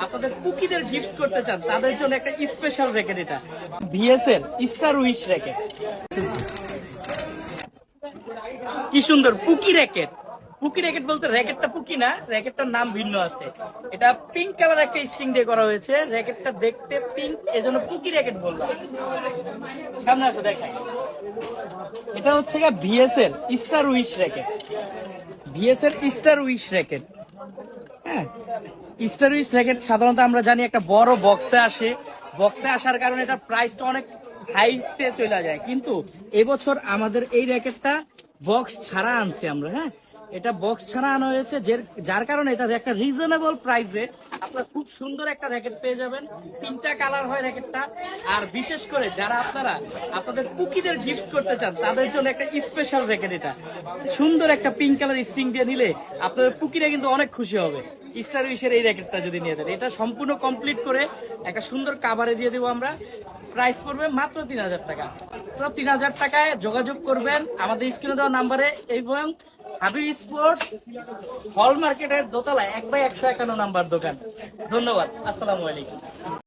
আপনাদের কুকিদের গিফট করতে চান তাদের জন্য একটা স্পেশাল র্যাকেট, এটা ভিএস এর স্টার উইশ র্যাকেট। কি সুন্দর পুকি র্যাকেট। পুকি র্যাকেট বলতে র্যাকেটটা পুকি না, র্যাকেটটার নাম ভিন্ন আছে। এটা পিঙ্ক কালার একটা স্ট্রিং দিয়ে করা হয়েছে, র্যাকেটটা দেখতে পিঙ্ক, এজন্য পুকি র্যাকেট বললাম। সামনে আসো দেখাই। এটা হচ্ছে ভিএস এর স্টার উইশ র্যাকেট। ভিএস এর স্টার উইশ র্যাকেট। হ্যাঁ, স্টার উইশ র্যাকেট সাধারণত আমরা জানি একটা বড় বক্সে আসে, বক্সে আসার কারণে এটা প্রাইসটা অনেক হাইতে চলে যায়, কিন্তু এবছর আমাদের এই র্যাকেটটা বক্স ছাড়া আনছি আমরা। হ্যাঁ, এটা বক্স ছাড়া আনা হয়েছে, যার কারণে এটা একটা রিজনেবল প্রাইসে আপনারা খুব সুন্দর একটা র্যাকেট পেয়ে যাবেন। 3টা কালার হয় র্যাকেটটা। আর বিশেষ করে যারা আপনারা আপনাদের কুকিদের গিফট করতে চান তাদের জন্য একটা স্পেশাল র্যাকেট, এটা সুন্দর একটা পিঙ্ক কালার স্ট্রিং দিয়ে নিলে আপনাদের কুকিরা কিন্তু অনেক খুশি হবে। স্টার উইশের এই র্যাকেটটা যদি নিয়ে দেন, এটা সম্পূর্ণ কমপ্লিট করে একটা সুন্দর কাভারে দিয়ে দেবো আমরা। প্রাইস পড়বে মাত্র 3000 টাকা। তো 3000 টাকায় যোগাযোগ করবেন আমাদের স্ক্রিনে দেওয়া নাম্বারে। এবং হাবিব স্পোর্টস হল মার্কেটের দোতলায় 1/151 নাম্বার দোকান। ধন্যবাদ, আসসালামু আলাইকুম।